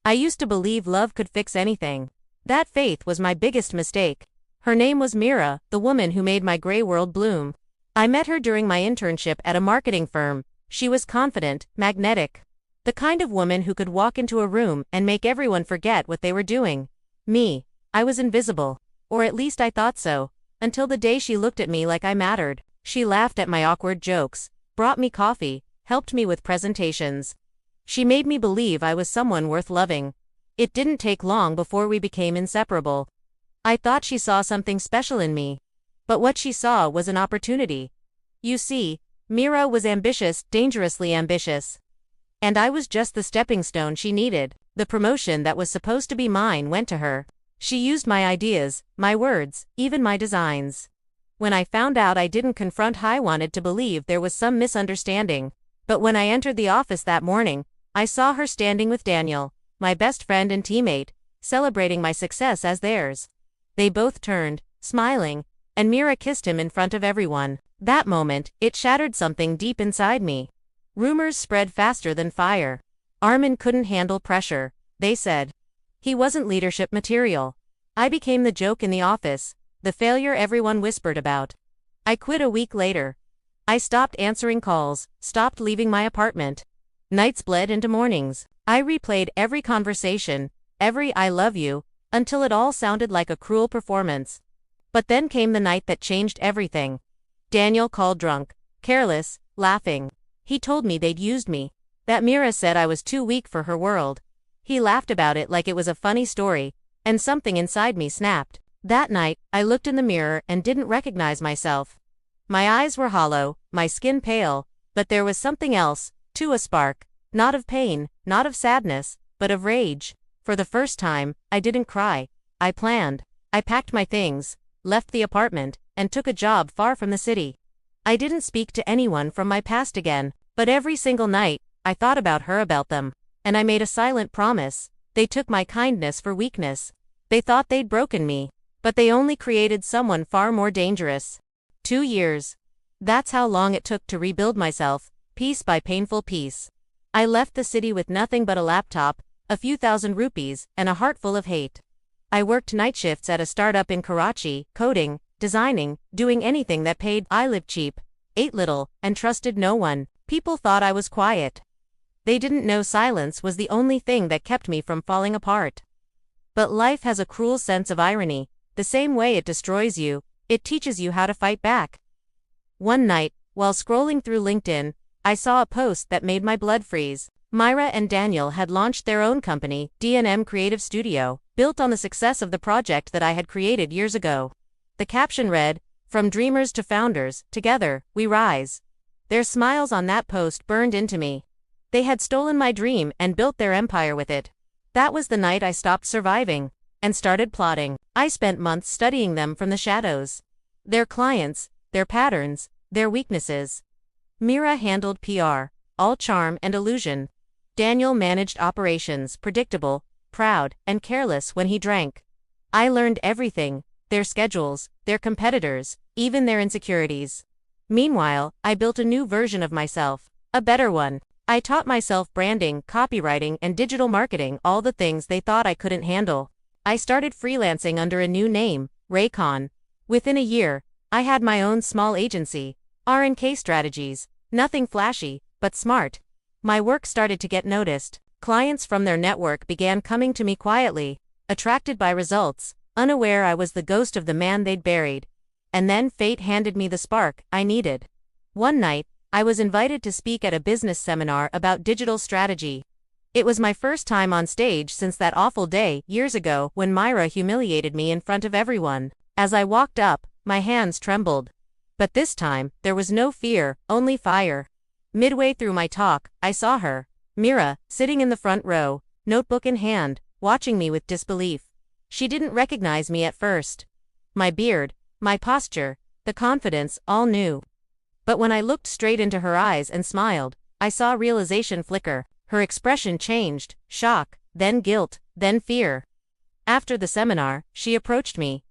I used to believe love could fix anything. That faith was my biggest mistake. Her name was Mira, the woman who made my gray world bloom. I met her during my internship at a marketing firm. She was confident, magnetic. The kind of woman who could walk into a room and make everyone forget what they were doing. Me, I was invisible. Or at least I thought so. Until the day she looked at me like I mattered. She laughed at my awkward jokes, brought me coffee, helped me with presentations. She made me believe I was someone worth loving. It didn't take long before we became inseparable. I thought she saw something special in me. But what she saw was an opportunity. You see, Mira was ambitious, dangerously ambitious. And I was just the stepping stone she needed. The promotion that was supposed to be mine went to her. She used my ideas, my words, even my designs. When I found out, I didn't confront her. I wanted to believe there was some misunderstanding. But when I entered the office that morning, I saw her standing with Daniel, my best friend and teammate, celebrating my success as theirs. They both turned, smiling, and Mira kissed him in front of everyone. That moment, it shattered something deep inside me. Rumors spread faster than fire. Arman couldn't handle pressure, they said. He wasn't leadership material. I became the joke in the office, the failure everyone whispered about. I quit a week later. I stopped answering calls, stopped leaving my apartment. Nights bled into mornings. I replayed every conversation, every "I love you," until it all sounded like a cruel performance. But then came the night that changed everything. Daniel called drunk, careless, laughing. He told me they'd used me, that Mira said I was too weak for her world. He laughed about it like it was a funny story, and something inside me snapped. That night, I looked in the mirror and didn't recognize myself. My eyes were hollow, my skin pale, but there was something else, too, a spark, not of pain, not of sadness, but of rage. For the first time, I didn't cry. I planned. I packed my things, left the apartment, and took a job far from the city. I didn't speak to anyone from my past again, but every single night, I thought about her, about them, and I made a silent promise. They took my kindness for weakness. They thought they'd broken me, but they only created someone far more dangerous. 2 years. That's how long it took to rebuild myself, piece by painful piece. I left the city with nothing but a laptop, a few thousand rupees, and a heart full of hate. I worked night shifts at a startup in Karachi, coding, designing, doing anything that paid. I lived cheap, ate little, and trusted no one. People thought I was quiet. They didn't know silence was the only thing that kept me from falling apart. But life has a cruel sense of irony. The same way it destroys you, it teaches you how to fight back. One night, while scrolling through LinkedIn, I saw a post that made my blood freeze. Myra and Daniel had launched their own company, D&M Creative Studio, built on the success of the project that I had created years ago. The caption read, "From dreamers to founders, together, we rise." Their smiles on that post burned into me. They had stolen my dream and built their empire with it. That was the night I stopped surviving and started plotting. I spent months studying them from the shadows. Their clients, their patterns, their weaknesses. Mira handled PR, all charm and illusion. Daniel managed operations, predictable, proud, and careless when he drank. I learned everything, their schedules, their competitors, even their insecurities. Meanwhile, I built a new version of myself, a better one. I taught myself branding, copywriting, and digital marketing, all the things they thought I couldn't handle. I started freelancing under a new name, Raycon. Within a year, I had my own small agency, R&K Strategies, nothing flashy, but smart. My work started to get noticed. Clients from their network began coming to me quietly, attracted by results, unaware I was the ghost of the man they'd buried. And then fate handed me the spark I needed. One night, I was invited to speak at a business seminar about digital strategy. It was my first time on stage since that awful day years ago when Myra humiliated me in front of everyone. As I walked up, my hands trembled. But this time, there was no fear, only fire. Midway through my talk, I saw her, Mira, sitting in the front row, notebook in hand, watching me with disbelief. She didn't recognize me at first. My beard, my posture, the confidence, all new. But when I looked straight into her eyes and smiled, I saw realization flicker. Her expression changed, shock, then guilt, then fear. After the seminar, she approached me.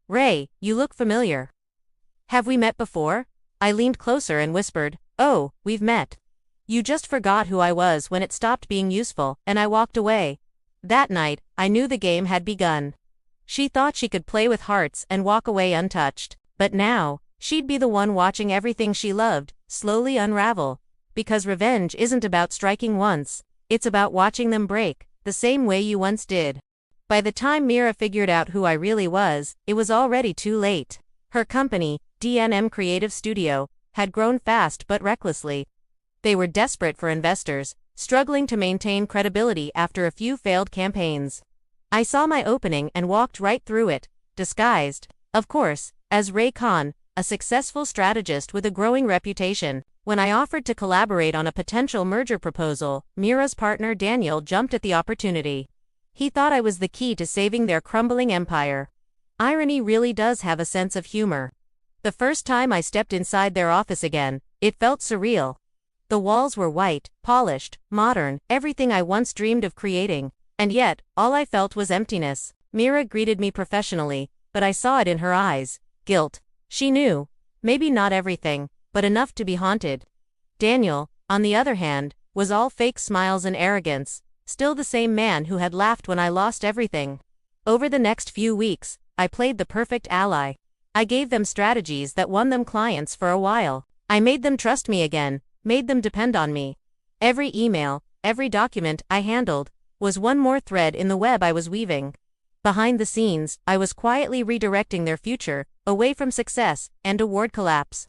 "Ray, you look familiar. Have we met before?" I leaned closer and whispered, "Oh, we've met. You just forgot who I was when it stopped being useful," and I walked away. That night, I knew the game had begun. She thought she could play with hearts and walk away untouched. But now, she'd be the one watching everything she loved slowly unravel. Because revenge isn't about striking once, it's about watching them break, the same way you once did. By the time Mira figured out who I really was, it was already too late. Her company, D&M Creative Studio, had grown fast but recklessly. They were desperate for investors, struggling to maintain credibility after a few failed campaigns. I saw my opening and walked right through it, disguised, of course, as Ray Khan, a successful strategist with a growing reputation. When I offered to collaborate on a potential merger proposal, Mira's partner Daniel jumped at the opportunity. He thought I was the key to saving their crumbling empire. Irony really does have a sense of humor. The first time I stepped inside their office again, it felt surreal. The walls were white, polished, modern, everything I once dreamed of creating. And yet, all I felt was emptiness. Mira greeted me professionally, but I saw it in her eyes. Guilt. She knew. Maybe not everything, but enough to be haunted. Daniel, on the other hand, was all fake smiles and arrogance, still the same man who had laughed when I lost everything. Over the next few weeks, I played the perfect ally. I gave them strategies that won them clients for a while. I made them trust me again, made them depend on me. Every email, every document I handled, was one more thread in the web I was weaving. Behind the scenes, I was quietly redirecting their future, away from success and award collapse.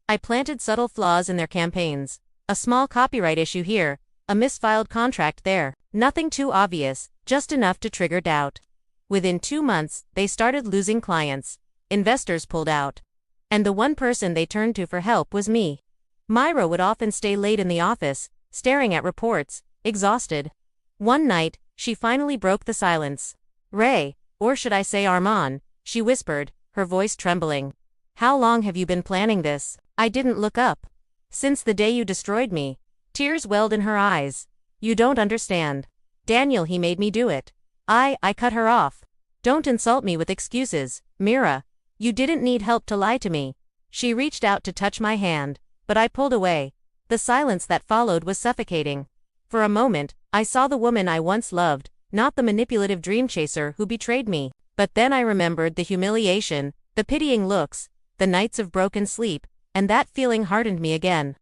I planted subtle flaws in their campaigns. A small copyright issue here, a misfiled contract there. Nothing too obvious, just enough to trigger doubt. Within 2 months, they started losing clients. Investors pulled out. And the one person they turned to for help was me. Myra would often stay late in the office, staring at reports, exhausted. One night, she finally broke the silence. "Ray, or should I say Arman," she whispered, her voice trembling. "How long have you been planning this?" I didn't look up. "Since the day you destroyed me." Tears welled in her eyes. "You don't understand. Daniel, he made me do it. I cut her off. Don't insult me with excuses, Mira. You didn't need help to lie to me." She reached out to touch my hand, but I pulled away. The silence that followed was suffocating. For a moment, I saw the woman I once loved, not the manipulative dream chaser who betrayed me. But then I remembered the humiliation, the pitying looks, the nights of broken sleep, and that feeling hardened me again.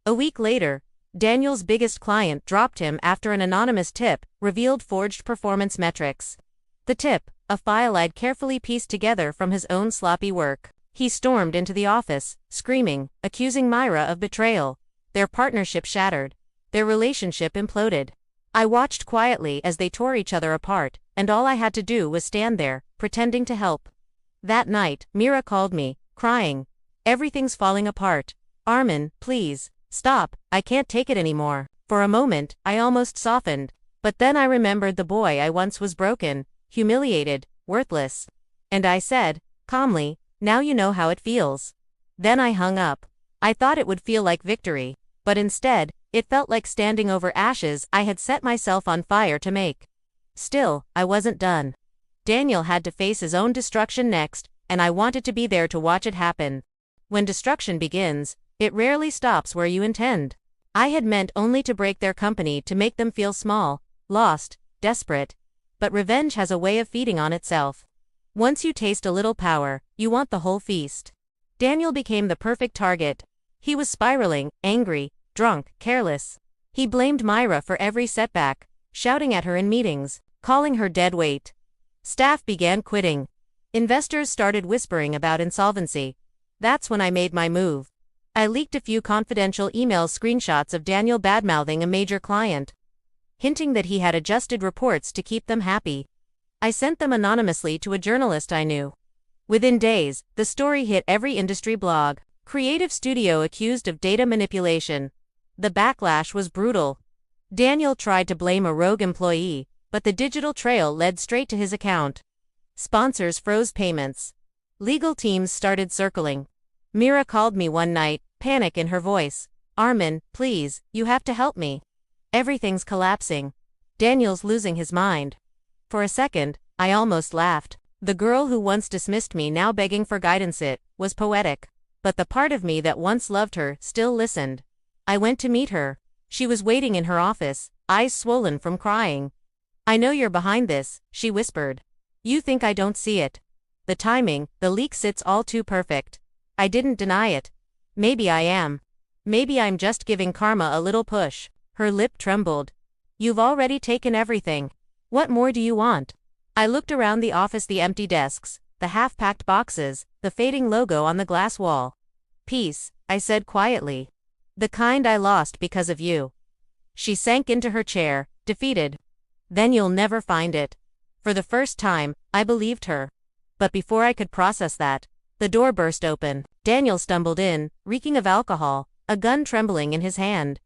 A week later, Daniel's biggest client dropped him after an anonymous tip revealed forged performance metrics. The tip, a file I'd carefully pieced together from his own sloppy work. He stormed into the office, screaming, accusing Myra of betrayal. Their partnership shattered. Their relationship imploded. I watched quietly as they tore each other apart, and all I had to do was stand there, pretending to help. That night, Mira called me, crying. "Everything's falling apart. Arman, please, stop, I can't take it anymore." For a moment, I almost softened. But then I remembered the boy I once was broken, humiliated, worthless. And I said, calmly, "Now you know how it feels." Then I hung up. I thought it would feel like victory. But instead, it felt like standing over ashes I had set myself on fire to make. Still, I wasn't done. Daniel had to face his own destruction next, and I wanted to be there to watch it happen. When destruction begins, it rarely stops where you intend. I had meant only to break their company to make them feel small, lost, desperate. But revenge has a way of feeding on itself. Once you taste a little power, you want the whole feast. Daniel became the perfect target. He was spiraling, angry, drunk, careless. He blamed Myra for every setback, shouting at her in meetings, calling her dead weight. Staff began quitting. Investors started whispering about insolvency. That's when I made my move. I leaked a few confidential email screenshots of Daniel badmouthing a major client, hinting that he had adjusted reports to keep them happy. I sent them anonymously to a journalist I knew. Within days, the story hit every industry blog. Creative studio accused of data manipulation. The backlash was brutal. Daniel tried to blame a rogue employee, but the digital trail led straight to his account. Sponsors froze payments. Legal teams started circling. Mira called me one night, panic in her voice. "Arman, please, you have to help me. Everything's collapsing. Daniel's losing his mind." For a second, I almost laughed. The girl who once dismissed me now begging for guidance, it was poetic. But the part of me that once loved her still listened. I went to meet her. She was waiting in her office, eyes swollen from crying. I know you're behind this, she whispered. You think I don't see it. The timing, the leak sits all too perfect. I didn't deny it. Maybe I am. Maybe I'm just giving karma a little push. Her lip trembled. You've already taken everything. What more do you want? I looked around the office, the empty desks, the half-packed boxes, the fading logo on the glass wall. Peace, I said quietly. The kind I lost because of you. She sank into her chair, defeated. Then you'll never find it. For the first time, I believed her. But before I could process that, the door burst open. Daniel stumbled in, reeking of alcohol, a gun trembling in his hand.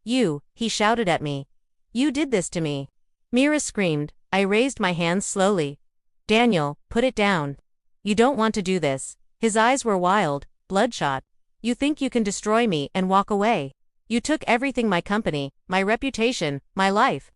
You, he shouted at me. You did this to me. Mira screamed. I raised my hands slowly. Daniel, put it down. You don't want to do this. His eyes were wild, bloodshot. You think you can destroy me and walk away. You took everything, my company, my reputation, my life.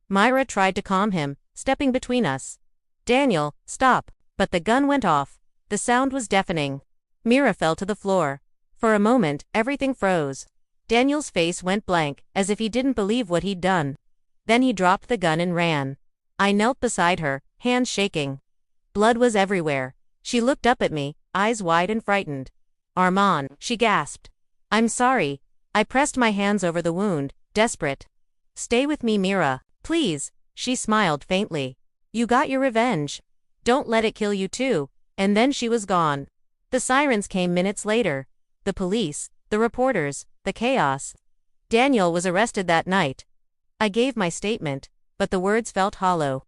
Myra tried to calm him, stepping between us. Daniel, stop. But the gun went off. The sound was deafening. Mira fell to the floor. For a moment, everything froze. Daniel's face went blank, as if he didn't believe what he'd done. Then he dropped the gun and ran. I knelt beside her, hands shaking. Blood was everywhere. She looked up at me, eyes wide and frightened. Arman, she gasped. I'm sorry. I pressed my hands over the wound, desperate. Stay with me, Mira, please, she smiled faintly. You got your revenge. Don't let it kill you too. And then she was gone. The sirens came minutes later. The police, the reporters, the chaos. Daniel was arrested that night. I gave my statement, but the words felt hollow.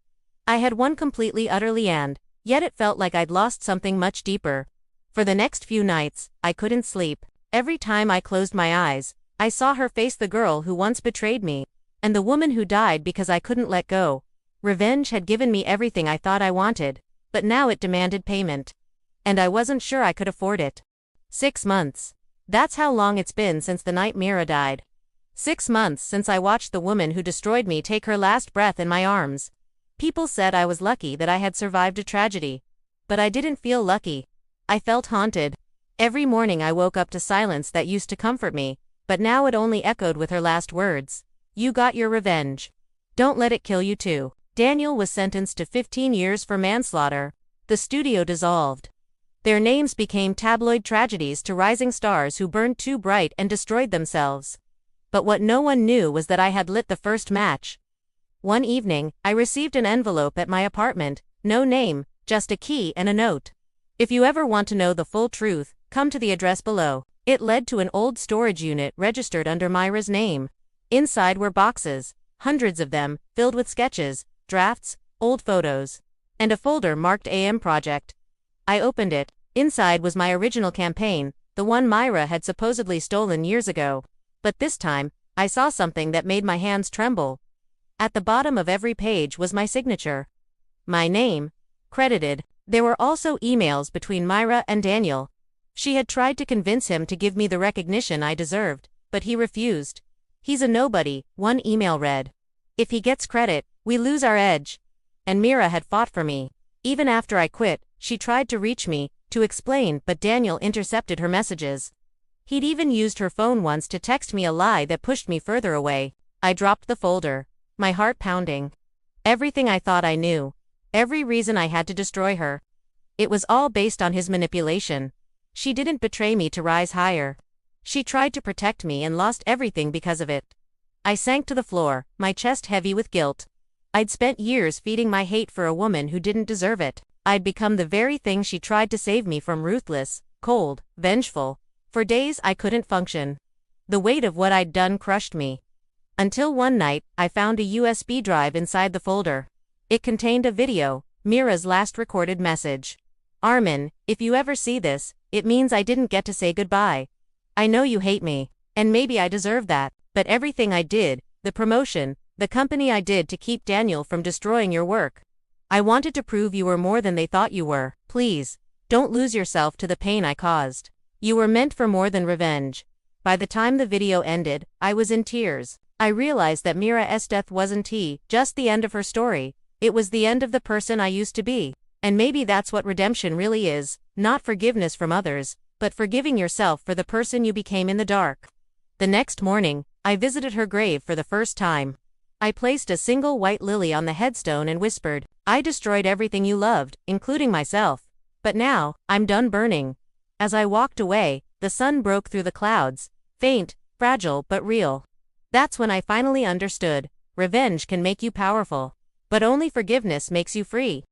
I had won completely, utterly, and yet it felt like I'd lost something much deeper. For the next few nights, I couldn't sleep. Every time I closed my eyes, I saw her face, the girl who once betrayed me, and the woman who died because I couldn't let go. Revenge had given me everything I thought I wanted, but now it demanded payment. And I wasn't sure I could afford it. 6 months. That's how long it's been since the night Mira died. 6 months since I watched the woman who destroyed me take her last breath in my arms. People said I was lucky that I had survived a tragedy. But I didn't feel lucky. I felt haunted. Every morning I woke up to silence that used to comfort me, but now it only echoed with her last words. You got your revenge. Don't let it kill you too. Daniel was sentenced to 15 years for manslaughter. The studio dissolved. Their names became tabloid tragedies to rising stars who burned too bright and destroyed themselves. But what no one knew was that I had lit the first match. One evening, I received an envelope at my apartment, no name, just a key and a note. If you ever want to know the full truth, come to the address below. It led to an old storage unit registered under Myra's name. Inside were boxes, hundreds of them, filled with sketches, drafts, old photos, and a folder marked AM Project. I opened it. Inside was my original campaign, the one Myra had supposedly stolen years ago. But this time, I saw something that made my hands tremble. At the bottom of every page was my signature. My name. Credited. There were also emails between Myra and Daniel. She had tried to convince him to give me the recognition I deserved, but he refused. He's a nobody, one email read. If he gets credit, we lose our edge. And Mira had fought for me. Even after I quit, she tried to reach me, to explain, but Daniel intercepted her messages. He'd even used her phone once to text me a lie that pushed me further away. I dropped the folder, my heart pounding. Everything I thought I knew. Every reason I had to destroy her. It was all based on his manipulation. She didn't betray me to rise higher. She tried to protect me and lost everything because of it. I sank to the floor, my chest heavy with guilt. I'd spent years feeding my hate for a woman who didn't deserve it. I'd become the very thing she tried to save me from, ruthless, cold, vengeful. For days I couldn't function. The weight of what I'd done crushed me. Until one night, I found a USB drive inside the folder. It contained a video, Mira's last recorded message. Arman, if you ever see this, it means I didn't get to say goodbye. I know you hate me, and maybe I deserve that, but everything I did, the promotion, the company I did to keep Daniel from destroying your work. I wanted to prove you were more than they thought you were. Please, don't lose yourself to the pain I caused. You were meant for more than revenge. By the time the video ended, I was in tears. I realized that Mira's death wasn't just the end of her story. It was the end of the person I used to be. And maybe that's what redemption really is, not forgiveness from others, but forgiving yourself for the person you became in the dark. The next morning, I visited her grave for the first time. I placed a single white lily on the headstone and whispered, I destroyed everything you loved, including myself. But now, I'm done burning. As I walked away, the sun broke through the clouds, faint, fragile but real. That's when I finally understood. Revenge can make you powerful. But only forgiveness makes you free.